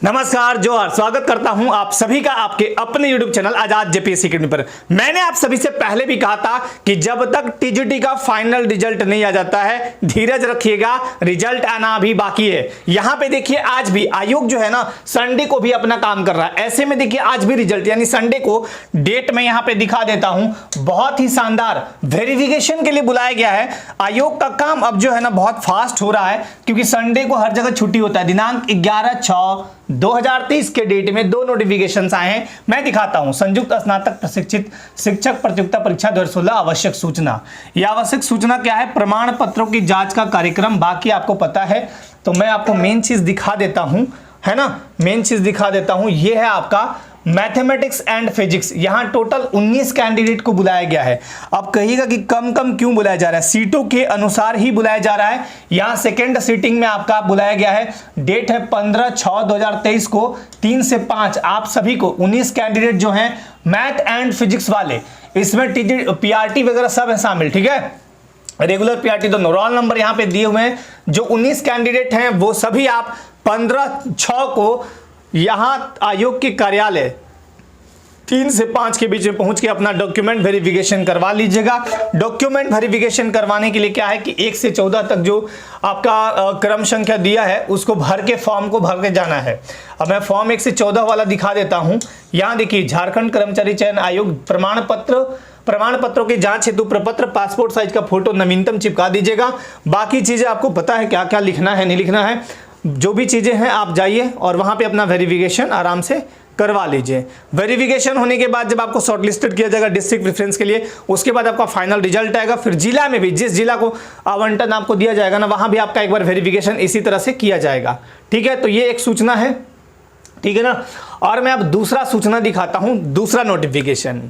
नमस्कार, जोहार। स्वागत करता हूं आप सभी का आपके अपने YouTube चैनल आजाद जेपीएससी अकेडमी पर। मैंने आप सभी से पहले भी कहा था कि जब तक टीजीटी का फाइनल रिजल्ट नहीं आ जाता है, धीरज रखिएगा, रिजल्ट आना अभी बाकी है। यहां पे देखिए, आज भी आयोग जो है ना, संडे को भी अपना काम कर रहा है। ऐसे में देखिए, आज भी रिजल्ट यानी संडे को डेट में यहां पे दिखा देता हूं, बहुत ही शानदार वेरिफिकेशन के लिए बुलाया गया है। आयोग का काम अब जो है ना बहुत फास्ट हो रहा है, क्योंकि संडे को हर जगह छुट्टी होता है। दिनांक 11/6/2023 के डेट में 2 नोटिफिकेशंस आए हैं। मैं दिखाता हूं, संयुक्त स्नातक प्रशिक्षित शिक्षक प्रतियोगिता परीक्षा 2016 आवश्यक सूचना। यह आवश्यक सूचना क्या है? प्रमाण पत्रों की जांच का कार्यक्रम। बाकी आपको पता है, तो मैं आपको मेन चीज दिखा देता हूं, है ना। मेन चीज दिखा देता हूं, यह है आपका मैथमेटिक्स एंड फिजिक्स। यहां टोटल 19 कैंडिडेट को बुलाया गया है। अब कहिएगा कि कम कम क्यों बुलाया जा रहा है? सीटों के अनुसार ही बुलाया जा रहा है। यहां सेकेंड सीटिंग में आपका बुलाया गया है। डेट है 15/6/2023 को 3 से 5। आप सभी को 19 कैंडिडेट जो हैं मैथ एंड फिजिक्स वाले, इसमें पीआरटी वगैरह सब है शामिल, ठीक है। रेगुलर पीआरटी तो रोल नंबर यहां पे दिए हुए हैं। जो 19 कैंडिडेट हैं वो सभी आप 15/6 को यहां आयोग के कार्यालय 3 से 5 के बीच में पहुंच के अपना डॉक्यूमेंट वेरिफिकेशन करवा लीजिएगा। डॉक्यूमेंट वेरिफिकेशन करवाने के लिए क्या है कि 1 से 14 तक जो आपका क्रम संख्या दिया है उसको भर के फॉर्म को भर के जाना है। अब मैं फॉर्म 1 से 14 वाला दिखा देता हूं। यहां देखिए, झारखंड कर्मचारी चयन आयोग प्रमाण पत्रों की जांच हेतु प्रपत्र, पासपोर्ट साइज का फोटो नवीनतम चिपका दीजिएगा। बाकी चीजें आपको पता है क्या क्या लिखना है, नहीं लिखना है। जो भी चीजें हैं आप जाइए और वहां पे अपना वेरिफिकेशन आराम से करवा लीजिए। वेरिफिकेशन होने के बाद जब आपको शॉर्टलिस्टेड किया जाएगा डिस्ट्रिक्ट प्रेफरेंस के लिए, उसके बाद आपका फाइनल रिजल्ट आएगा। फिर जिला में भी जिस जिला को आवंटन आपको दिया जाएगा ना, वहां भी आपका एक बार वेरिफिकेशन इसी तरह से किया जाएगा, ठीक है। तो ये एक सूचना है, ठीक है ना। और मैं अब दूसरा सूचना दिखाता हूं, दूसरा नोटिफिकेशन।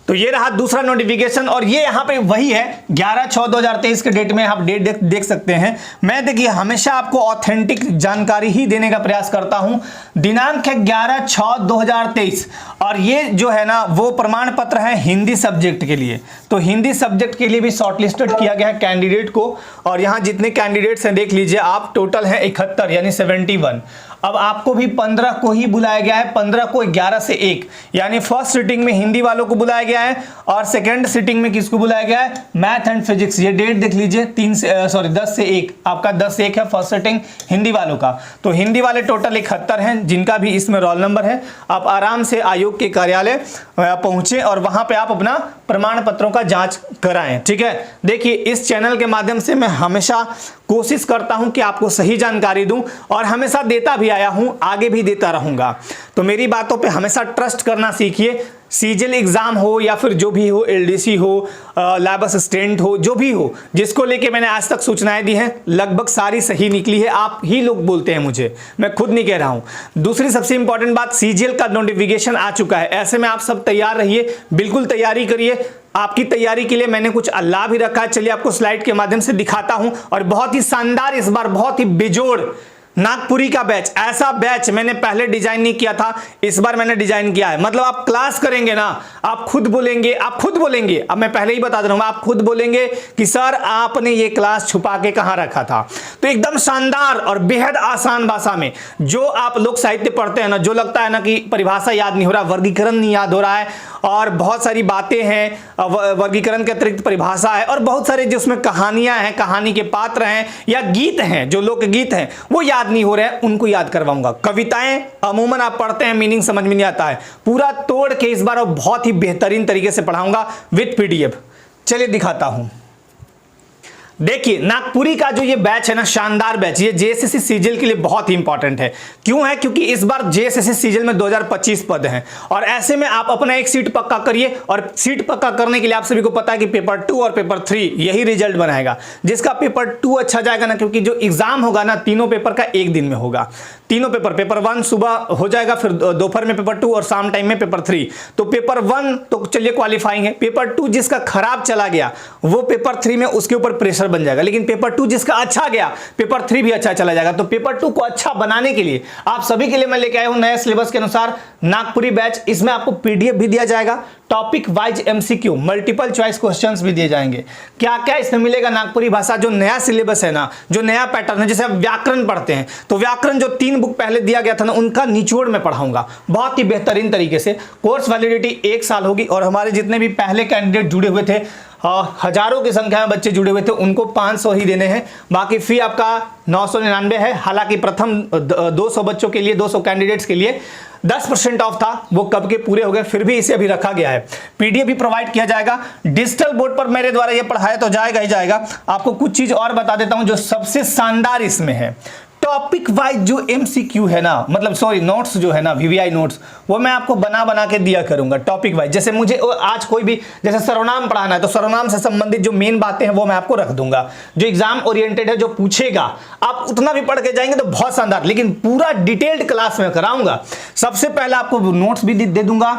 तो ये रहा दूसरा नोटिफिकेशन, और ये यहाँ पे वही है 11/6/2023 के डेट में आप डेट देख सकते हैं। मैं देखिए हमेशा आपको ऑथेंटिक जानकारी ही देने का प्रयास करता हूं। दिनांक है 11/6/2023, और ये जो है ना वो प्रमाण पत्र है हिंदी सब्जेक्ट के लिए। तो हिंदी सब्जेक्ट के लिए भी शॉर्टलिस्टेड किया गया है कैंडिडेट को। और यहाँ जितने कैंडिडेट्स हैं देख लीजिए आप, टोटल है 71 यानी 71। अब आपको भी 15 को ही बुलाया गया है। 15 को 11 से 1 यानी फर्स्ट सीटिंग में हिंदी वालों को बुलाया गया है, और सेकंड सीटिंग में किसको बुलाया गया है? Math and physics. ये डेट देख लीजिए, 10 से 1 आपका 10 से 1 है फर्स्ट सीटिंग हिंदी वालों का। तो हिंदी वाले टोटल 71 हैं, जिनका भी इसमें रोल नंबर है। आप आराम से आयोग के कार्यालय पहुंचे और वहां पे आप अपना प्रमाण पत्रों का जांच कराएं, ठीक है। देखिए, इस चैनल के माध्यम से मैं हमेशा कोशिश करता हूं कि आपको सही जानकारी दूं, और हमेशा देता भी आया हूं, आगे भी देता रहूंगा। तो मेरी बातों पे हमेशा ट्रस्ट करना सीखिए। सीजीएल एग्जाम हो या फिर जो भी हो, एलडीसी हो, लैब असिस्टेंट हो, जो भी हो, जिसको लेके मैंने आज तक सूचनाएं दी हैं लगभग सारी सही निकली है। आप ही लोग बोलते हैं मुझे, मैं खुद नहीं कह रहा हूं। दूसरी सबसे इंपॉर्टेंट बात, सीजीएल का नोटिफिकेशन आ चुका है। ऐसे में आप सब तैयार रहिए, बिल्कुल तैयारी करिए। आपकी तैयारी के लिए मैंने कुछ अल्लाह भी रखा है, चलिए आपको स्लाइड के माध्यम से दिखाता हूं। और बहुत ही शानदार, इस बार बहुत ही बेजोड़ नागपुरी का बैच, ऐसा बैच मैंने पहले डिजाइन नहीं किया था, इस बार मैंने डिजाइन किया है। मतलब आप क्लास करेंगे ना, आप खुद बोलेंगे। अब मैं पहले ही बता दे रहा हूं, आप खुद बोलेंगे कि सर आपने ये क्लास छुपा के कहां रखा था। तो एकदम शानदार और बेहद आसान भाषा में, जो आप लोक साहित्य पढ़ते हैं ना, जो लगता है ना कि परिभाषा याद नहीं हो रहा, वर्गीकरण नहीं याद हो रहा है, और बहुत सारी बातें हैं, वर्गीकरण के अतिरिक्त परिभाषा है, और बहुत सारे जिसमें कहानियां हैं, कहानी के पात्र हैं, या गीत हैं, जो लोकगीत हैं वो याद नहीं हो रहे हैं, उनको याद करवाऊंगा। कविताएं अमूमन आप पढ़ते हैं, मीनिंग समझ में नहीं आता है, पूरा तोड़ के इस बार और बहुत ही बेहतरीन तरीके से पढ़ाऊंगा विद पीडीएफ। चलिए दिखाता हूं। देखिए, नागपुरी का जो ये बैच है ना, शानदार बैच, ये जेएसएससी सीजीएल के लिए बहुत ही इंपॉर्टेंट है। क्यों है? क्योंकि इस बार जेएसएससी सीजीएल में 2025 पद हैं, और ऐसे में आप अपना एक सीट पक्का करिए। और सीट पक्का करने के लिए आप सभी को पता है कि पेपर 2 और पेपर 3 यही रिजल्ट बनाएगा। जिसका पेपर 2 अच्छा जाएगा ना, क्योंकि जो एग्जाम होगा ना, तीनों पेपर का एक दिन में होगा। तीनों पेपर 1 सुबह हो जाएगा, फिर दोपहर में पेपर 2 और शाम टाइम में पेपर 3। तो पेपर 1 तो चलिए क्वालिफाइंग है। पेपर 2 जिसका खराब चला गया, वो पेपर 3 में उसके ऊपर प्रेशर आंसर बन जाएगा। लेकिन पेपर 2 जिसका अच्छा गया, पेपर 3 भी अच्छा चला जाएगा। तो पेपर 2 को अच्छा बनाने के लिए आप सभी के लिए मैं लेके आया हूं नए सिलेबस के अनुसार नागपुरी बैच। इसमें आपको पीडीएफ भी दिया जाएगा, topic wise MCQ, multiple choice questions भी दिए जाएंगे। क्या क्या इसमें मिलेगा? नागपुरी भाषा जो नया सिलेबस है ना, जो नया पैटर्न है, जैसे आप व्याकरण पढ़ते हैं तो व्याकरण जो 3 बुक पहले दिया गया था ना, उनका निचोड़ में पढ़ाऊंगा बहुत ही बेहतरीन तरीके से। कोर्स वैलिडिटी 1 साल होगी और हमारे जितने भी पहले कैंडिडेट जुड़े हुए थे, हजारों की संख्या में बच्चे जुड़े हुए थे, उनको 500 ही देने हैं। बाकी फी आपका 999 है। हालांकि प्रथम 200 बच्चों के लिए, 200 कैंडिडेट्स के लिए 10% ऑफ था, वो कब के पूरे हो गए, फिर भी इसे अभी रखा गया है। पीडीएफ भी प्रोवाइड किया जाएगा। डिजिटल बोर्ड पर मेरे द्वारा ये पढ़ाया तो जाएगा ही जाएगा। आपको कुछ चीज और बता देता हूं जो सबसे शानदार इसमें है। टॉपिक वाइज जो एमसीक्यू है ना, मतलब सॉरी नोट्स जो है ना, वीवीआई नोट्स, वो मैं आपको बना के दिया करूंगा टॉपिक वाइज। जैसे मुझे आज कोई भी जैसे सर्वनाम पढ़ाना है तो सर्वनाम से संबंधित जो मेन बातें हैं वो मैं आपको रख दूंगा। जो एग्जाम ओरिएंटेड है, जो पूछेगा, आप उतना भी पढ़ के जाएंगे तो बहुत शानदार, लेकिन पूरा डिटेल्ड क्लास में कराऊंगा। सबसे पहले आपको नोट्स भी दे दूंगा,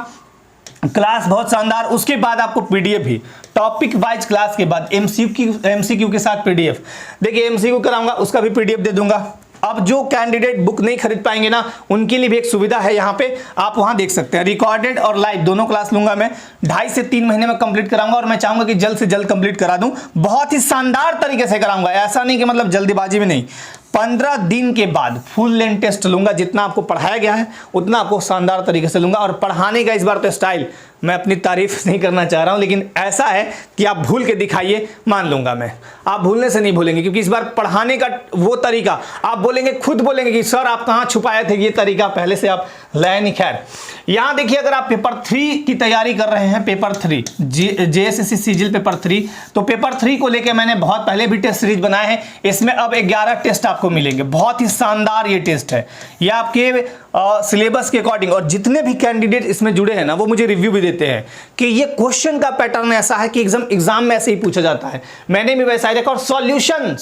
क्लास बहुत शानदार, उसके बाद आपको पीडीएफ भी, टॉपिक वाइज क्लास के बाद एमसीक्यू के साथ पीडीएफ। देखिए एमसीक्यू कराऊंगा, उसका भी पीडीएफ दे दूंगा। अब जो कैंडिडेट बुक नहीं खरीद पाएंगे ना, उनके लिए भी एक सुविधा है, यहाँ पे आप वहां देख सकते हैं। रिकॉर्डेड और लाइव दोनों क्लास लूंगा मैं, 2.5 से 3 महीने में कंप्लीट कराऊंगा और मैं चाहूंगा कि जल्द से जल्द कंप्लीट करा दूं। बहुत ही शानदार तरीके से कराऊंगा, ऐसा नहीं कि मतलब जल्दीबाजी में नहीं। 15 दिन के बाद फुल लेंथ टेस्ट लूंगा, जितना आपको पढ़ाया गया है उतना आपको शानदार तरीके से लूंगा। और पढ़ाने का इस बार तो स्टाइल मैं अपनी तारीफ नहीं करना चाह रहा हूं, लेकिन ऐसा है कि आप भूल के दिखाइए, मान लूंगा मैं। आप भूलने से नहीं भूलेंगे, क्योंकि इस बार पढ़ाने का वो तरीका आप बोलेंगे, खुद बोलेंगे कि सर आप कहां छुपाए थे, ये तरीका पहले से आप लाए नहीं। खैर यहां देखिए, अगर आप पेपर 3 की तैयारी कर रहे हैं, पेपर 3 जेएसएससी सीजीएल पेपर 3, तो पेपर 3 को लेकर मैंने बहुत पहले भी टेस्ट सीरीज बनाए हैं। इसमें अब 11 टेस्ट आपको मिलेंगे। बहुत ही शानदार ये टेस्ट है, ये आपके सिलेबस के अकॉर्डिंग। और जितने भी कैंडिडेट इसमें जुड़े हैं ना, वो मुझे रिव्यू भी देते हैं कि ये क्वेश्चन का पैटर्न ऐसा है कि एग्जाम में ऐसे ही पूछा जाता है। मैंने भी वैसा ही देखा, और सॉल्यूशन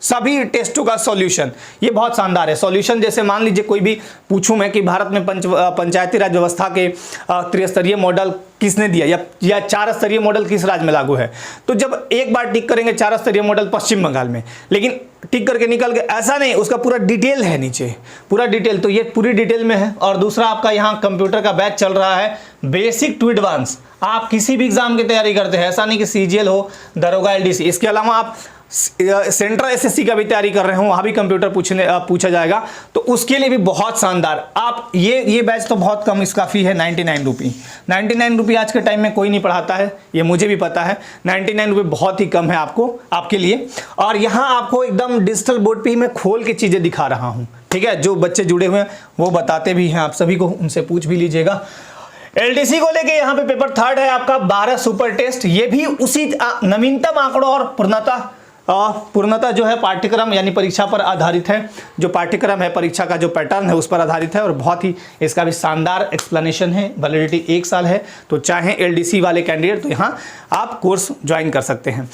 सभी टेस्टों का सॉल्यूशन ये बहुत शानदार है। सॉल्यूशन जैसे मान लीजिए कोई भी पूछूं मैं कि भारत में पंचायती राज व्यवस्था के त्रिस्तरीय मॉडल किसने दिया, या 4 स्तरीय मॉडल किस राज्य में लागू है, तो जब एक बार टिक करेंगे 4 स्तरीय मॉडल पश्चिम बंगाल में, लेकिन टिक करके निकल गए, ऐसा नहीं, उसका पूरा डिटेल है नीचे, पूरा डिटेल। तो ये पूरी डिटेल में है। और दूसरा आपका यहाँ कंप्यूटर का बैच चल रहा है, बेसिक टू एडवांस। आप किसी भी एग्जाम की तैयारी करते हैं, ऐसा नहीं कि सीजीएल हो, दरोगा, एलडीसी, इसके अलावा आप सेंट्रल एसएससी का भी तैयारी कर रहे हो, वहां भी कंप्यूटर पूछा जाएगा, तो उसके लिए भी बहुत शानदार। आप ये बैच तो बहुत कम इसका फी है, 99 रुपये। 99 रुपये आज के टाइम में कोई नहीं पढ़ाता है, ये मुझे भी पता है। 99 रुपये बहुत ही कम है आपके लिए। और यहाँ आपको एकदम डिजिटल बोर्ड पे ही मैं खोल के चीजें दिखा रहा हूँ, ठीक है। जो बच्चे जुड़े हुए हैं वो बताते भी हैं, आप सभी को उनसे पूछ भी लीजिएगा। एलडीसी को लेके यहाँ पे पेपर 3 है आपका, 12 सुपर टेस्ट। ये भी उसी नवीनतम आंकड़ों और पूर्णतः जो है पाठ्यक्रम यानी परीक्षा पर आधारित है। जो पाठ्यक्रम है, परीक्षा का जो पैटर्न है उस पर आधारित है, और बहुत ही इसका भी शानदार एक्सप्लेनेशन है। वैलिडिटी 1 साल है, तो चाहे एलडीसी वाले कैंडिडेट तो यहाँ आप कोर्स ज्वाइन कर सकते हैं।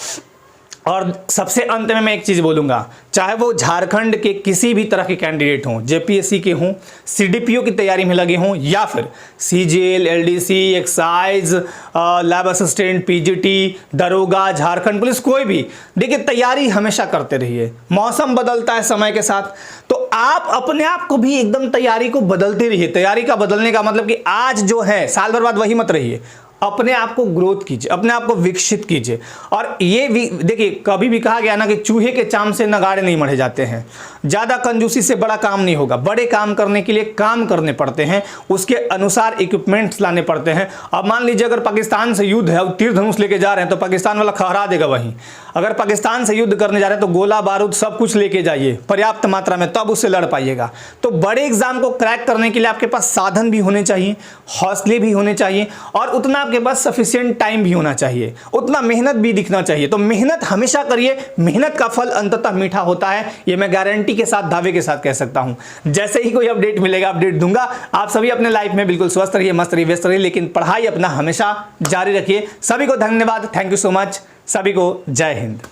और सबसे अंत में मैं एक चीज़ बोलूँगा, चाहे वो झारखंड के किसी भी तरह के कैंडिडेट हों, जेपीएससी के हों, सीडीपीओ की तैयारी में लगे हों, या फिर CGL, LDC, excise, lab assistant, PGT, दरोगा, झारखंड पुलिस, कोई भी, देखिए तैयारी हमेशा करते रहिए। मौसम बदलता है समय के साथ, तो आप अपने आप को भी एकदम तैयारी को बदलते रहिए। तैयारी का बदलने का मतलब कि आज जो है साल भर बाद वही मत रहिए, अपने आप को ग्रोथ कीजिए, अपने आप को विकसित कीजिए। और ये भी देखिए, कभी भी कहा गया ना कि चूहे के चाम से नगाड़े नहीं मढ़े जाते हैं। ज़्यादा कंजूसी से बड़ा काम नहीं होगा। बड़े काम करने के लिए काम करने पड़ते हैं, उसके अनुसार इक्विपमेंट्स लाने पड़ते हैं। अब मान लीजिए अगर पाकिस्तान से युद्ध है, तीर धनुष लेके जा रहे हैं, तो पाकिस्तान वाला खहरा देगा वहीं। अगर पाकिस्तान से युद्ध करने जा रहे हैं तो गोला बारूद सब कुछ लेके जाइए पर्याप्त मात्रा में, तब उससे लड़ पाइएगा। तो बड़े एग्जाम को क्रैक करने के लिए आपके पास साधन भी होने चाहिए, हौसले भी होने चाहिए, और उतना आपके पास सफिशिएंट टाइम भी होना चाहिए, उतना मेहनत भी दिखना चाहिए। तो मेहनत हमेशा करिए, मेहनत का फल अंततः मीठा होता है, ये मैं गारंटी के साथ, दावे के साथ कह सकता हूं। जैसे ही कोई अपडेट मिलेगा, अपडेट दूंगा। आप सभी अपने लाइफ में बिल्कुल स्वस्थ रहिए, मस्त रहिए, व्यस्त रहिए, लेकिन पढ़ाई अपना हमेशा जारी रखिए। सभी को धन्यवाद, थैंक यू सो मच, सभी को जय हिंद।